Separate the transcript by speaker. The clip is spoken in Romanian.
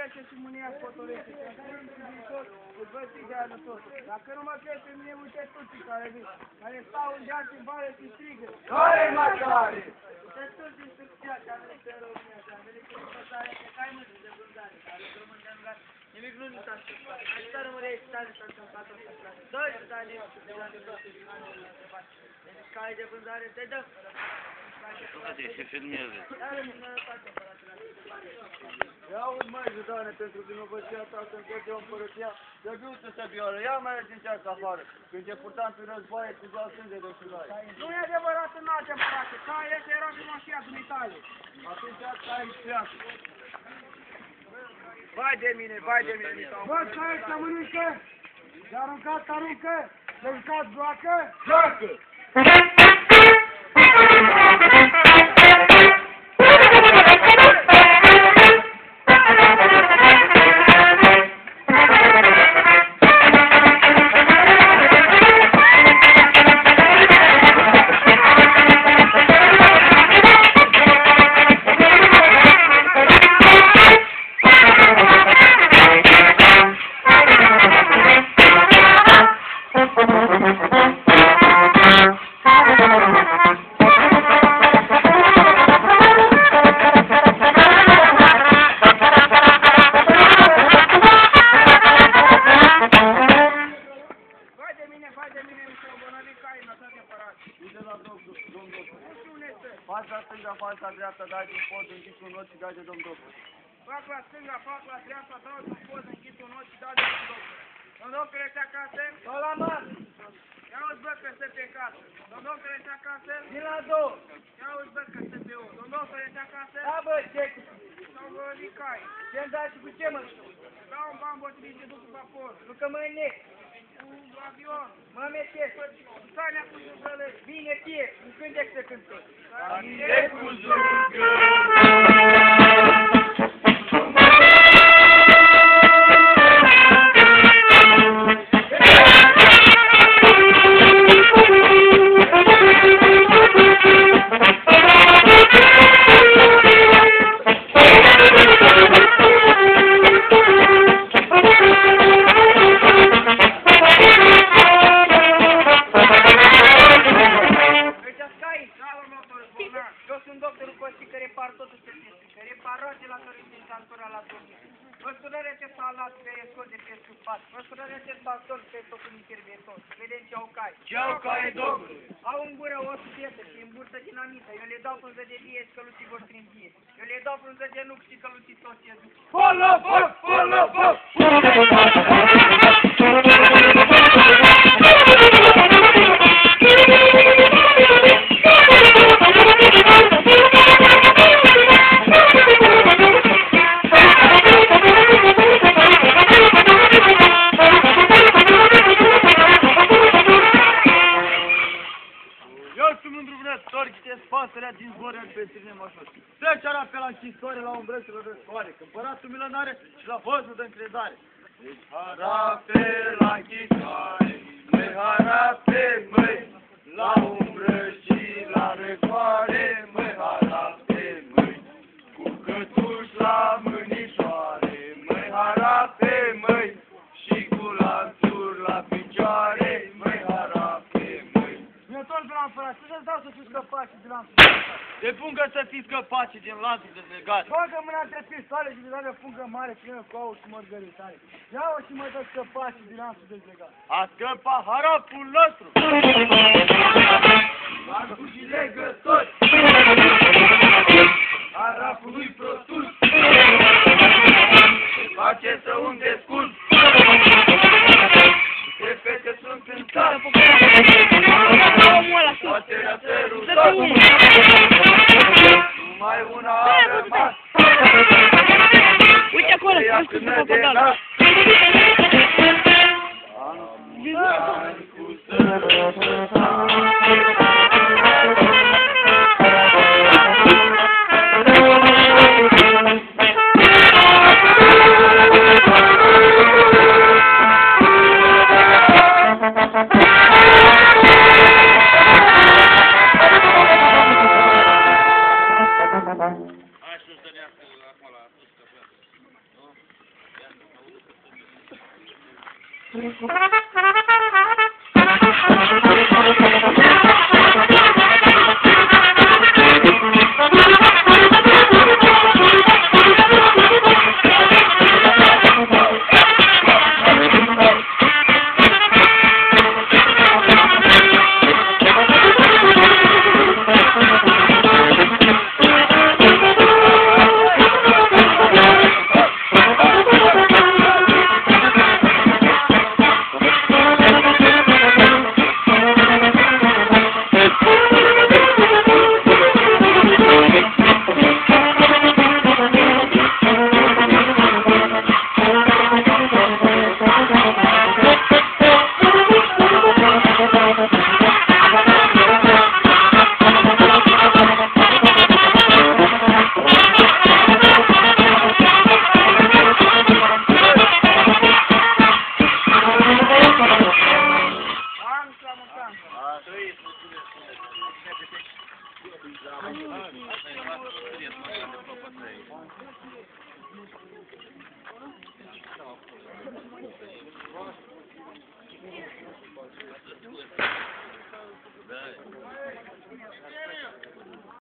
Speaker 1: trece și mânia fotorește. Îți văd țigană tot. Dacă nu mă crezi pe mine, uite tuții care stau în geam și bare și strigă.
Speaker 2: Care mai tare?
Speaker 1: Uite tuți din Turcia, care nu se România, și am venit cu vânzare, pe cai mâini de vânzare, care rămân de angat. Nimic nu s-a întâmplat. Aici s-a rămâne aici, tare s-a întâmplat o să-ți doi stadii, de la de toate, deci cai de vânzare, te dă.
Speaker 3: Uite, se filmează.
Speaker 2: Ia aud mai Doamne, pentru vinovăția ta să încăde o împărăția, să viu să bioară, ia mai ales încearcă afară, când te purtam pe războaie, cu doar sânge de șurai.
Speaker 1: Nu e adevărat în alte împărate, caile ăsta era și mașina dumitale.
Speaker 2: Atunci ai treacă.
Speaker 1: Vai de mine, mi s-au
Speaker 2: Bă, caie să mănâncă, de aruncat aruncă, de jucat joacă,
Speaker 1: joacă!
Speaker 2: Fața stânga, fața dreapta, dai din pod, închizi un ochi și dai de domn doctor.
Speaker 1: Fac la stânga, fac la dreapta, dau din pod, închid un ochi și dau de domn doctor. Domn doctor, ești acasă?
Speaker 2: Sau la masă!
Speaker 1: Ia uzi, bă, că stă pe casă. Domn doctor, ești acasă?
Speaker 2: Din la două!
Speaker 1: Ia uzi, bă, că stă pe o. Domn doctor, ești acasă?
Speaker 2: Da, bă, ce?
Speaker 1: Sau vă licai?
Speaker 2: Ce-mi dai și cu ce mă știu?
Speaker 1: Dau un ban potrivit și duc cu vapor.
Speaker 2: Nu că mă nec.
Speaker 1: Cu avion.
Speaker 2: Mă metesc.
Speaker 1: Stai ne-a pus să-le.
Speaker 2: Bine, fie, nu cântec să cântă.
Speaker 1: Stai
Speaker 2: cu zurgă.
Speaker 1: Eu sunt doctorul Costi, care repar totul ce piescă, reparație la torințin cantura la torințin. Măsurare ce salat pe escol de pe scupat, măsurare ce baston pe tocul interventor. Vedem ce au cai.
Speaker 2: Ce au cai, domnule?
Speaker 1: Au în gură o subiectă și în burtă dinamită. Eu le dau frunză de vie și căluții voștri în vie. Eu le dau frunză de nuc și căluții toți ce duc.
Speaker 2: Folă, foc, folă, foc! face spasărea din zboruri pe strine mășuri. Trecerea pe la închisoare la umbrăților de scoare, Împăratul milionare și la văzul de încredare. Deci harape la închisoare, măi harape, măi, la umbră și la răcoare, măi harape, măi, cu cătuși la mânișoare, măi harape, măi, și cu lanțuri la picioare, măi harape, măi.
Speaker 1: Mi-o tot de la împărat, ce să-ți dau să fiți scăpați din lanțul?
Speaker 2: De pungă să fiți scăpați din lanțul dezlegat.
Speaker 1: Bagă mâna între pistoale și de o pungă mare plină cu aur și mărgăritare. Ia-o și mă dă scăpați din lanțul dezlegat.
Speaker 2: A scăpa harapul nostru. Lanțul și legători. Harapul lui prostus. Face să unde scund. De fete sunt în țară. Toate le-a sărutat. Numai una a rămas.
Speaker 4: Uite acolo,
Speaker 2: Ea
Speaker 4: vezi cum
Speaker 2: până
Speaker 4: se
Speaker 2: de
Speaker 4: fac
Speaker 2: nas.
Speaker 3: Hai să stănească acum la sus, că pleacă. Nu? Ia să mă auzi